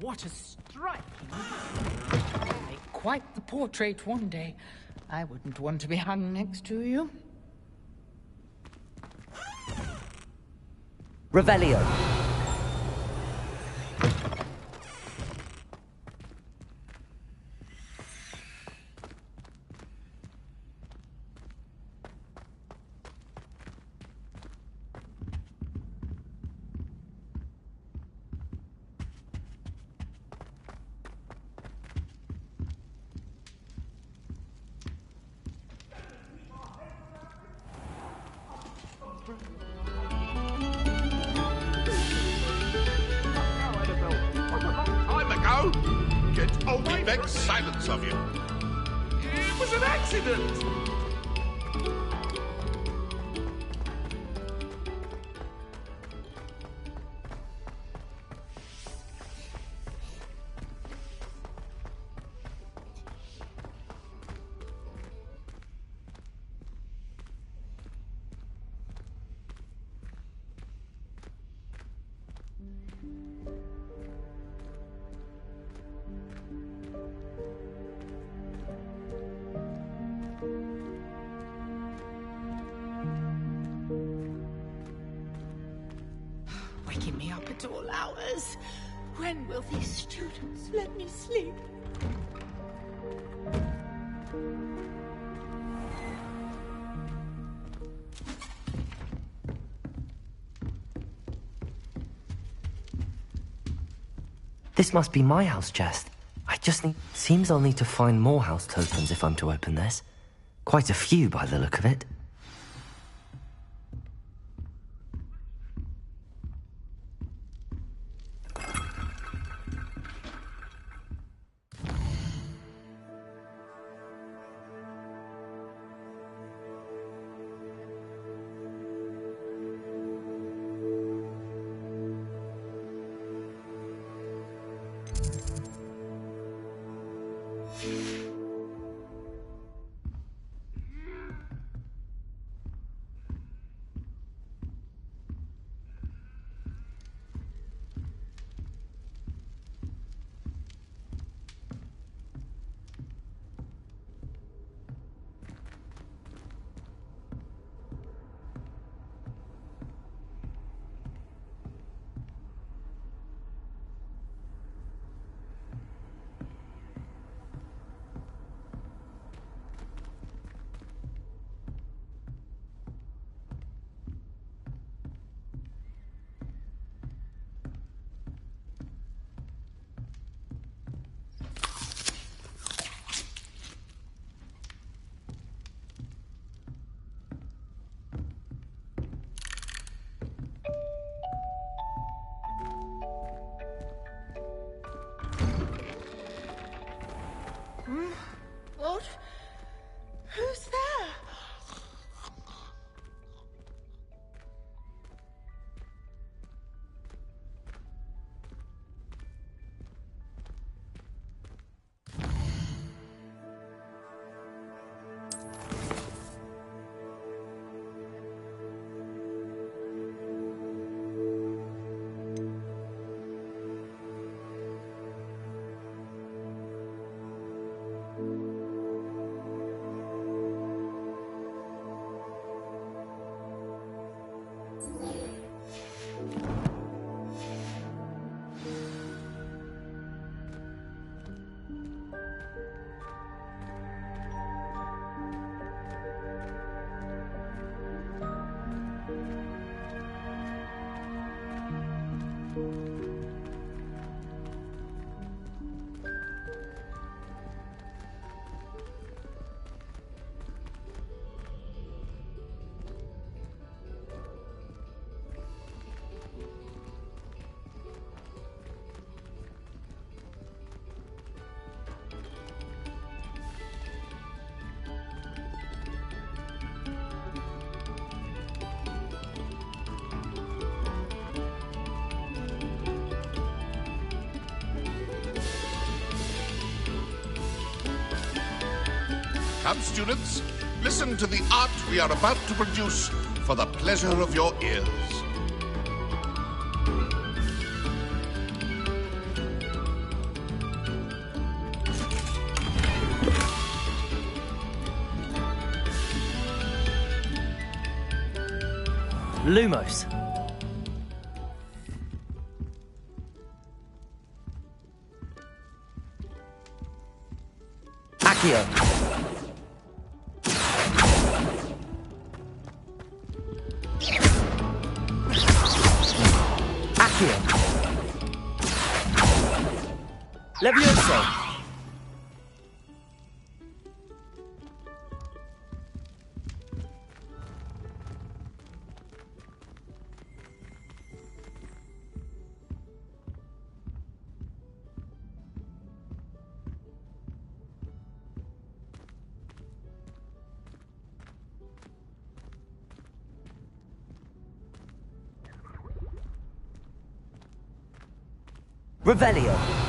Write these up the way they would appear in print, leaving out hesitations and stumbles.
what a striking... Make quite the portrait one day. I wouldn't want to be hung next to you. Revelio. Get all the vexed silence of you. It was an accident. Waking me up at all hours. When will these students let me sleep? This must be my house chest. I just need... Seems I'll need to find more house tokens if I'm to open this. Quite a few by the look of it. What? Who's there? Come, students, listen to the art we are about to produce for the pleasure of your ears. Lumos. Accio. Accio. Levioso. Revelio.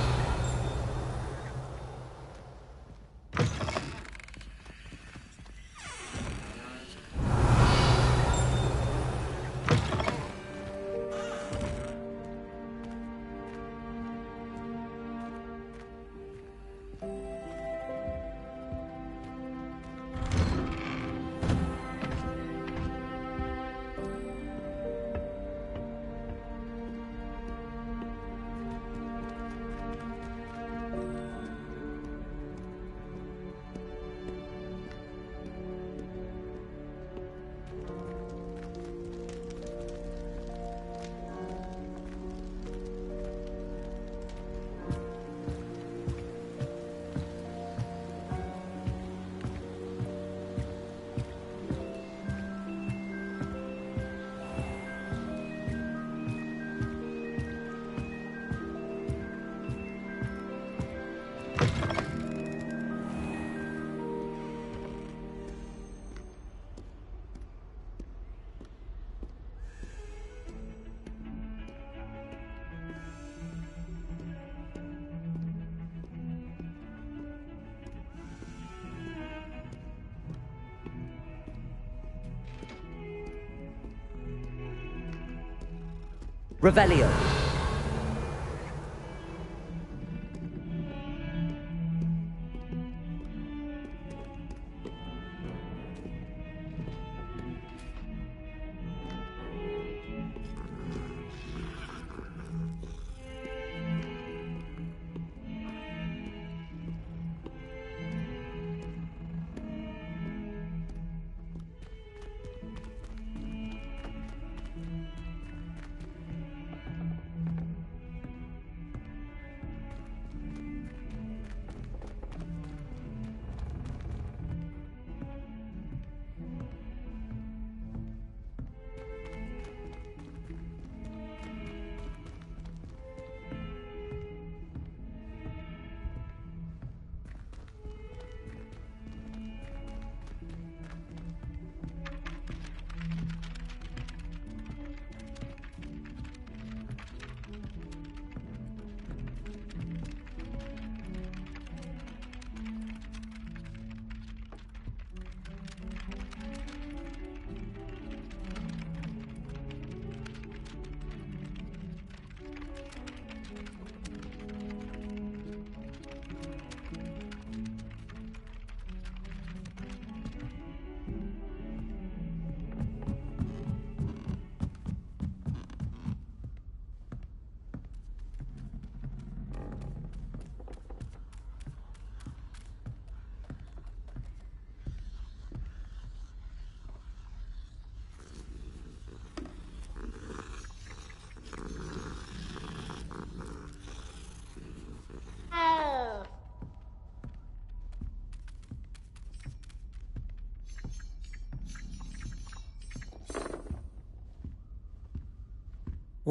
Revelio.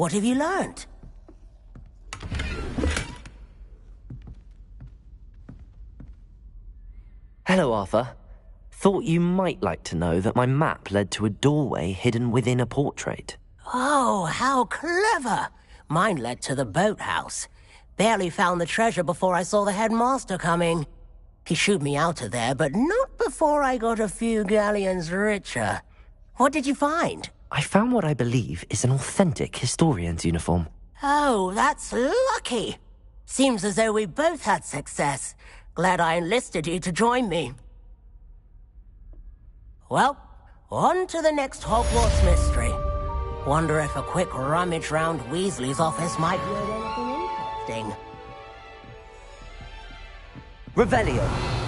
What have you learnt? Hello, Arthur. Thought you might like to know that my map led to a doorway hidden within a portrait. Oh, how clever! Mine led to the boathouse. Barely found the treasure before I saw the headmaster coming. He shooed me out of there, but not before I got a few galleons richer. What did you find? I found what I believe is an authentic historian's uniform. Oh, that's lucky. Seems as though we both had success. Glad I enlisted you to join me. Well, on to the next Hogwarts mystery. Wonder if a quick rummage round Weasley's office might yield anything interesting. Revelio.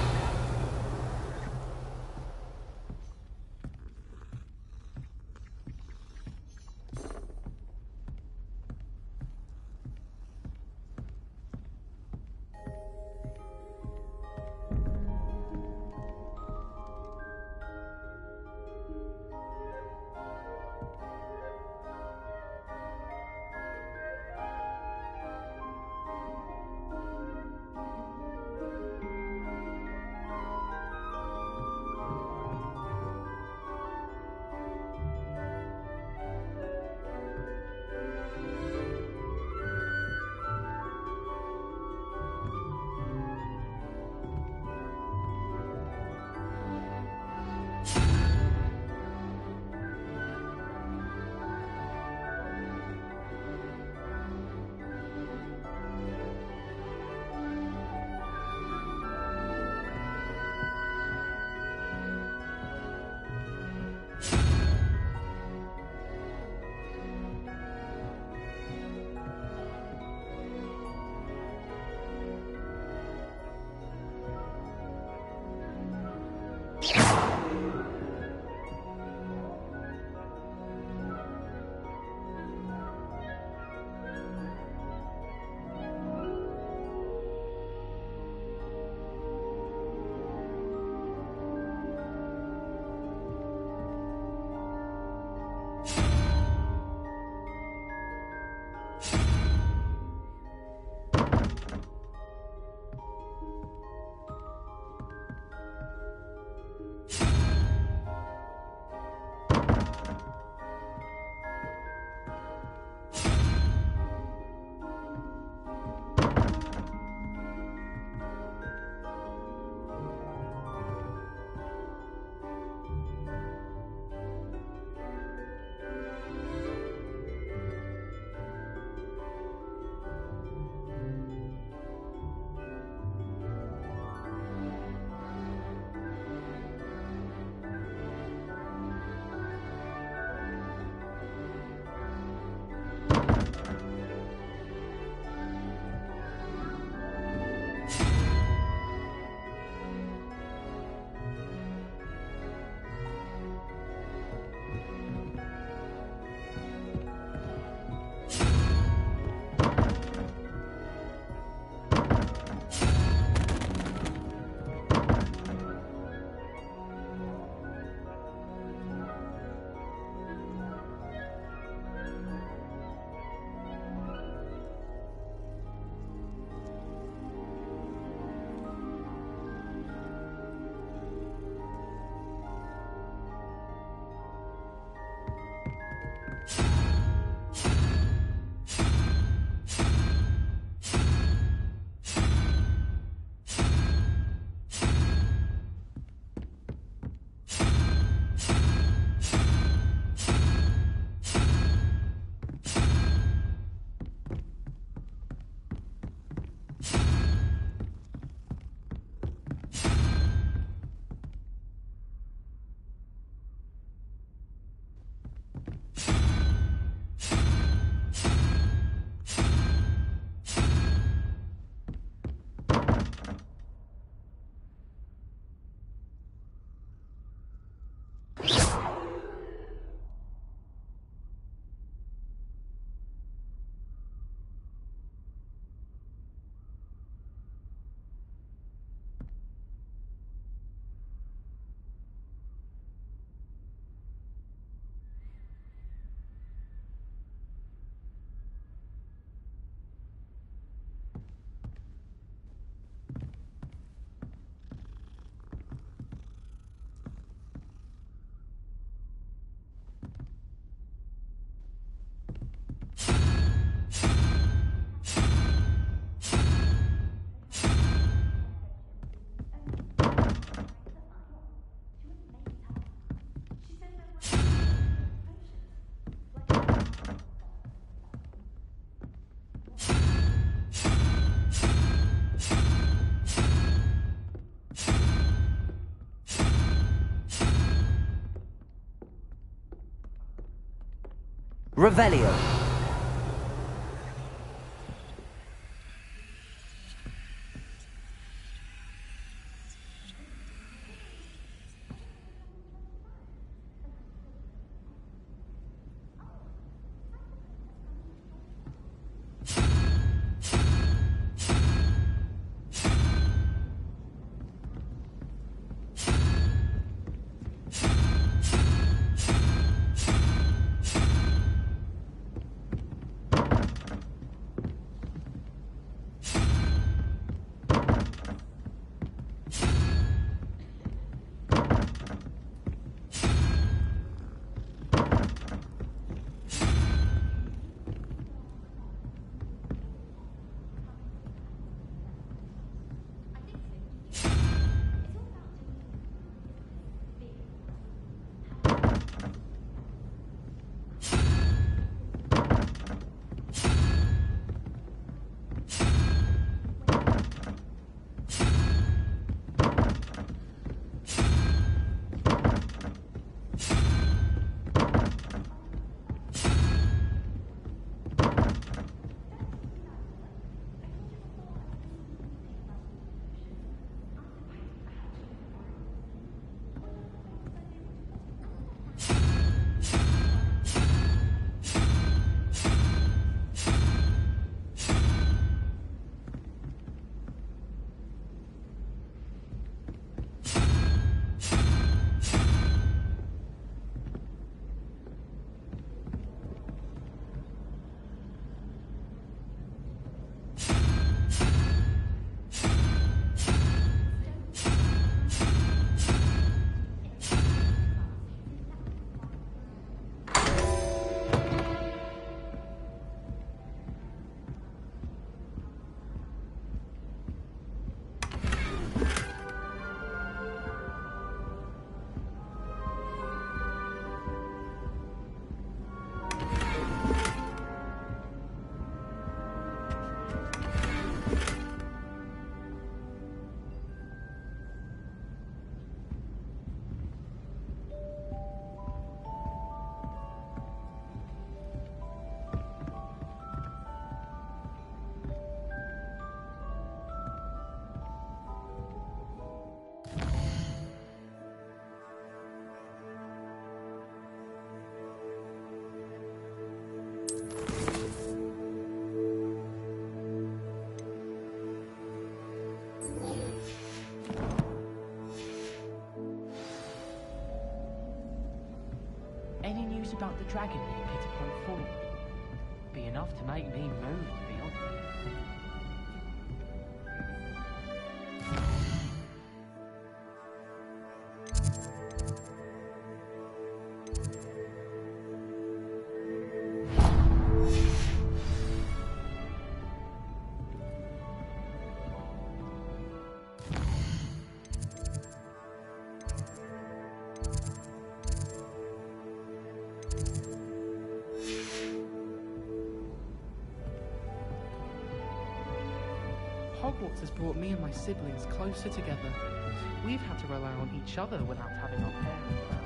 Revelio. Any news about the dragon near Pit5? Be enough to make me move, to be honest. Hogwarts has brought me and my siblings closer together. We've had to rely on each other without having our parents around.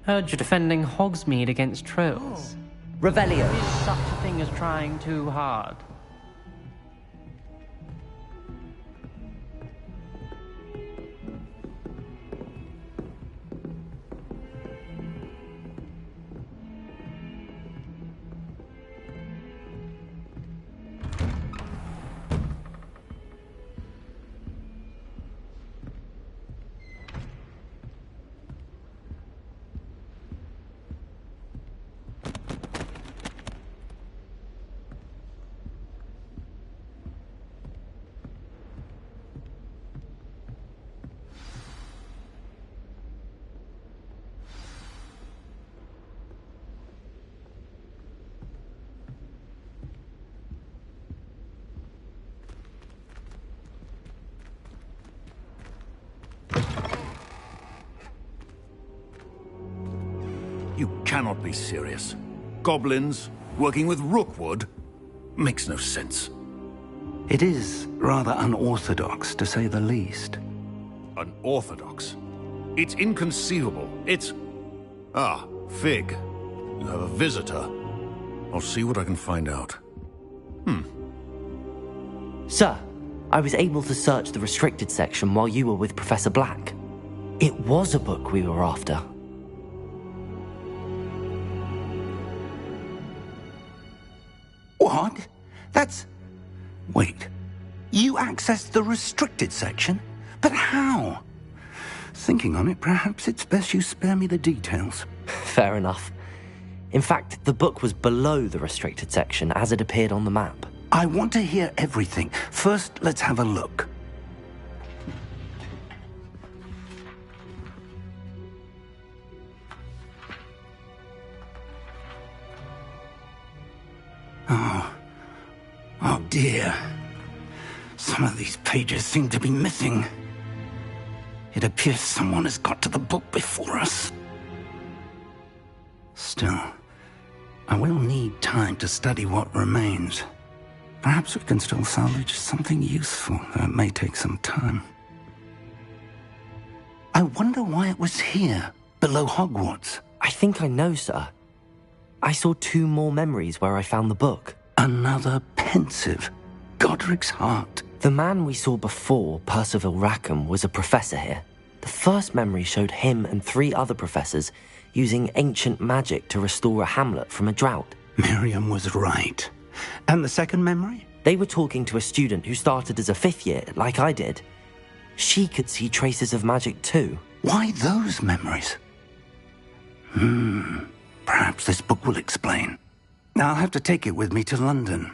Heard you're defending Hogsmeade against trolls. Revelio. Is such a thing as trying too hard? You cannot be serious. Goblins, working with Rookwood? Makes no sense. It is rather unorthodox, to say the least. Unorthodox? It's inconceivable. It's... Ah, Fig. You have a visitor. I'll see what I can find out. Sir, I was able to search the restricted section while you were with Professor Black. It was a book we were after. What? That's... Wait. You accessed the restricted section? But how? Thinking on it, perhaps it's best you spare me the details. Fair enough. In fact, the book was below the restricted section as it appeared on the map. I want to hear everything. First, let's have a look. Oh dear. Some of these pages seem to be missing. It appears someone has got to the book before us. Still, I will need time to study what remains. Perhaps we can still salvage something useful, though it may take some time. I wonder why it was here, below Hogwarts. I think I know, sir. I saw 2 more memories where I found the book. Another pensive. Godric's heart. The man we saw before, Percival Rackham, was a professor here. The first memory showed him and 3 other professors using ancient magic to restore a hamlet from a drought. Miriam was right. And the second memory? They were talking to a student who started as a 5th year, like I did. She could see traces of magic too. Why those memories? Perhaps this book will explain. I'll have to take it with me to London.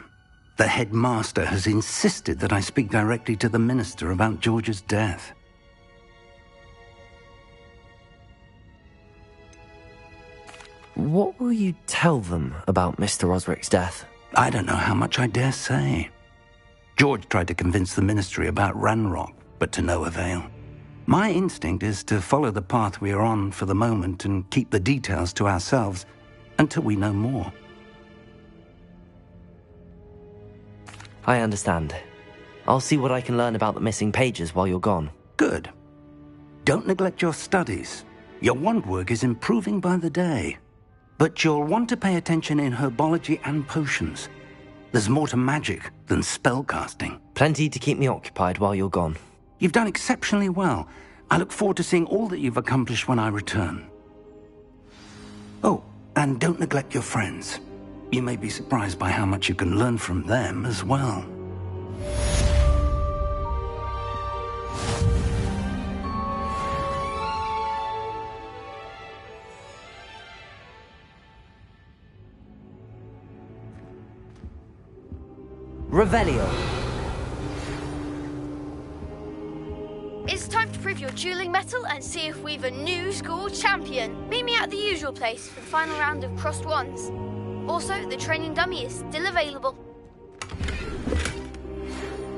The headmaster has insisted that I speak directly to the minister about George's death. What will you tell them about Mr. Osric's death? I don't know how much I dare say. George tried to convince the ministry about Ranrock, but to no avail. My instinct is to follow the path we are on for the moment and keep the details to ourselves until we know more. I understand. I'll see what I can learn about the missing pages while you're gone. Good. Don't neglect your studies. Your wand work is improving by the day. But you'll want to pay attention in herbology and potions. There's more to magic than spellcasting. Plenty to keep me occupied while you're gone. You've done exceptionally well. I look forward to seeing all that you've accomplished when I return. Oh, and don't neglect your friends. You may be surprised by how much you can learn from them as well. Revelio. It's time to prove your dueling mettle and see if we've a new school champion. Meet me at the usual place for the final round of crossed wands. Also, the training dummy is still available.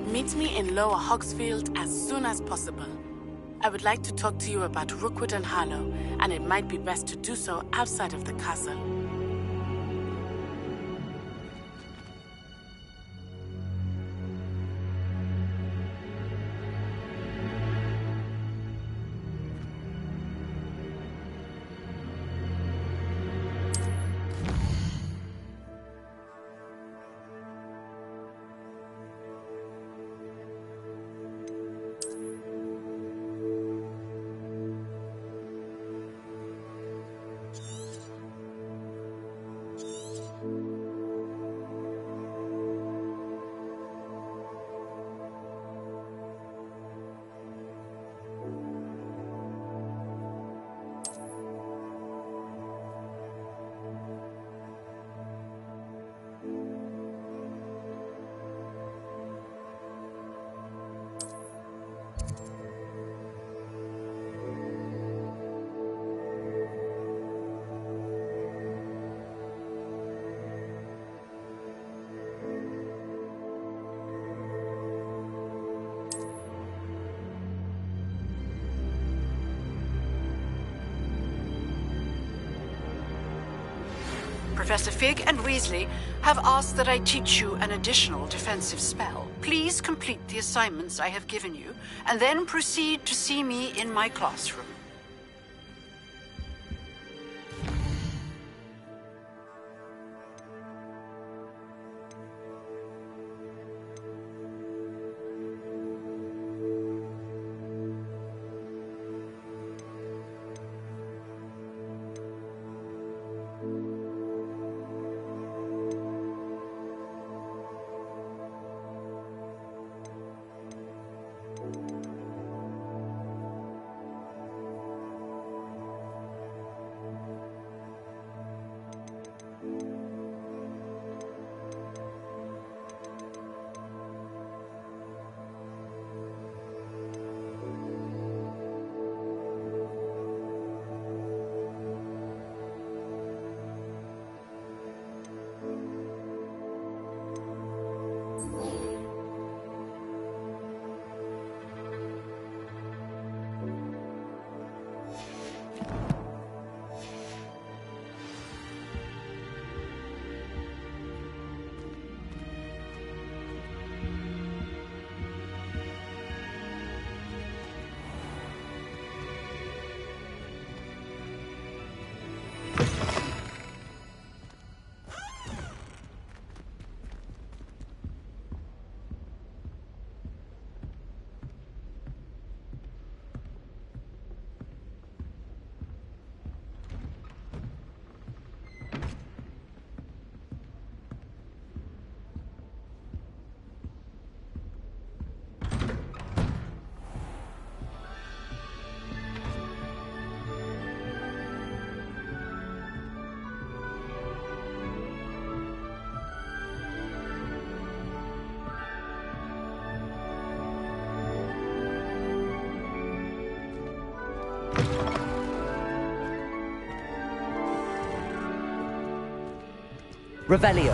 Meet me in Lower Hogsfield as soon as possible. I would like to talk to you about Rookwood and Harlow, and it might be best to do so outside of the castle. Professor Fig and Weasley have asked that I teach you an additional defensive spell. Please complete the assignments I have given you, and then proceed to see me in my classroom. Revelio.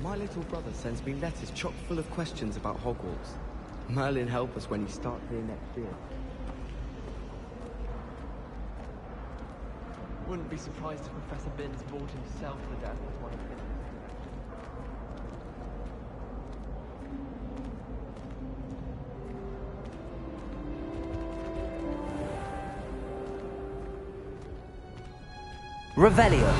My little brother sends me letters chock full of questions about Hogwarts. Merlin help us when you start here next year. Wouldn't be surprised if Professor Binns bored himself to death with one of his. Revelio.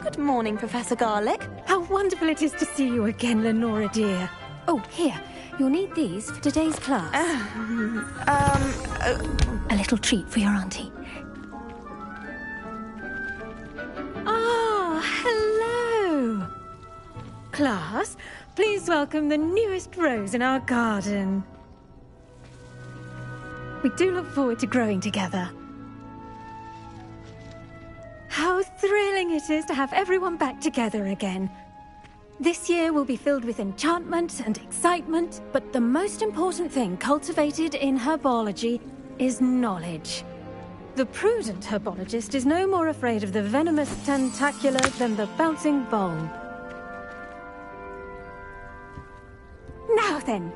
Good morning, Professor Garlick. How wonderful it is to see you again, Lenora dear. Oh, here. You'll need these for today's class. A little treat for your auntie. Ah, hello. Class, please welcome the newest rose in our garden. We do look forward to growing together. How thrilling it is to have everyone back together again. This year will be filled with enchantment and excitement, but the most important thing cultivated in herbology is knowledge. The prudent herbologist is no more afraid of the venomous tentacular than the bouncing bulb. Now then,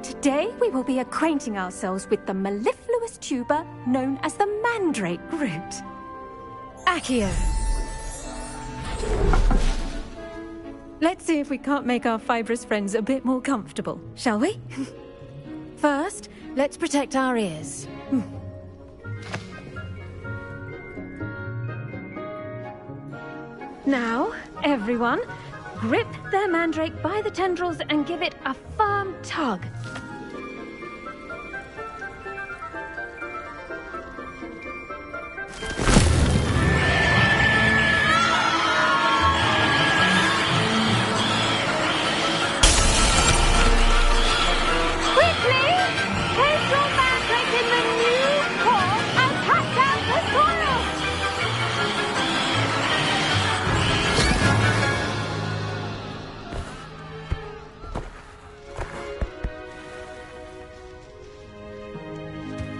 today we will be acquainting ourselves with the mellifluous tuber known as the mandrake root. Accio. Let's see if we can't make our fibrous friends a bit more comfortable, shall we? First, let's protect our ears. Now, everyone, grip their mandrake by the tendrils and give it a firm tug.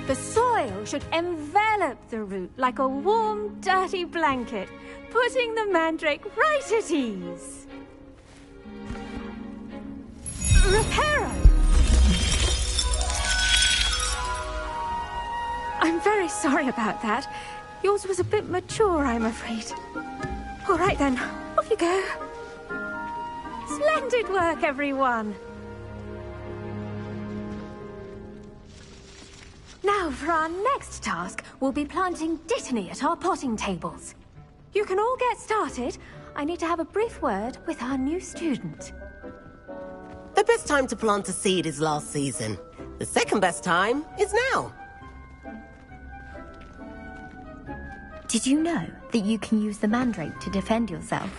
The soil should envelop the root like a warm, dirty blanket, putting the mandrake right at ease. Reparo! I'm very sorry about that. Yours was a bit mature, I'm afraid. All right then, off you go. Splendid work, everyone. Now, for our next task, we'll be planting Dittany at our potting tables. You can all get started. I need to have a brief word with our new student. The best time to plant a seed is last season. The second best time is now. Did you know that you can use the mandrake to defend yourself?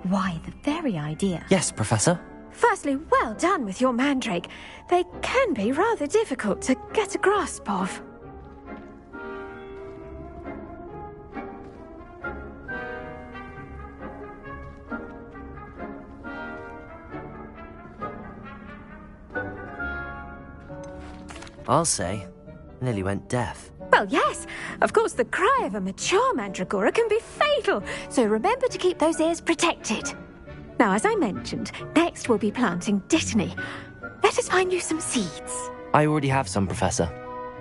Why, the very idea. Yes, Professor. Firstly, well done with your mandrake. They can be rather difficult to get a grasp of. I'll say, nearly went deaf. Well, yes. Of course, the cry of a mature mandragora can be fatal, so remember to keep those ears protected. Now, as I mentioned, next we'll be planting Dittany. Let us find you some seeds. I already have some, Professor.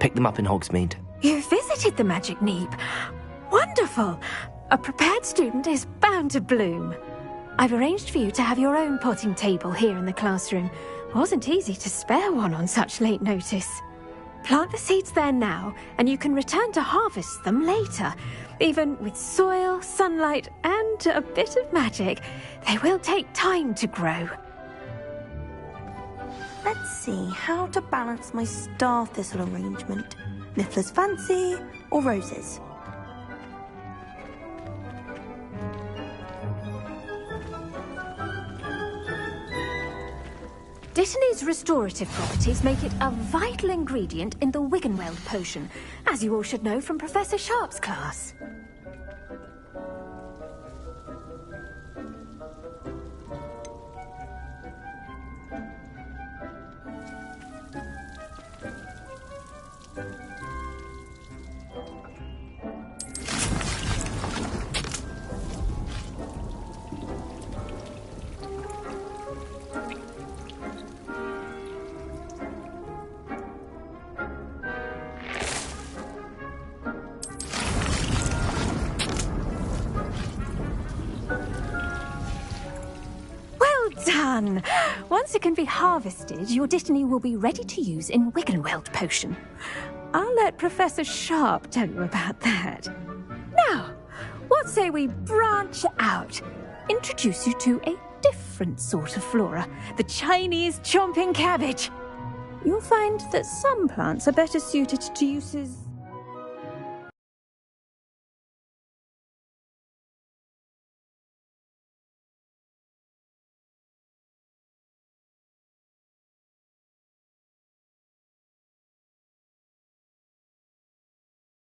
Picked them up in Hogsmeade. You visited the Magic Neep. Wonderful. A prepared student is bound to bloom. I've arranged for you to have your own potting table here in the classroom. Wasn't easy to spare one on such late notice. Plant the seeds there now, and you can return to harvest them later. Even with soil, sunlight, and a bit of magic, they will take time to grow. Let's see how to balance my star thistle arrangement. Niffler's Fancy or roses? Dittany's restorative properties make it a vital ingredient in the Wiggenweld potion, as you all should know from Professor Sharp's class. Done! Once it can be harvested, your Dittany will be ready to use in Wiggenweld potion. I'll let Professor Sharp tell you about that. Now, What say we branch out? Introduce you to a different sort of flora, the Chinese chomping cabbage. You'll find that some plants are better suited to uses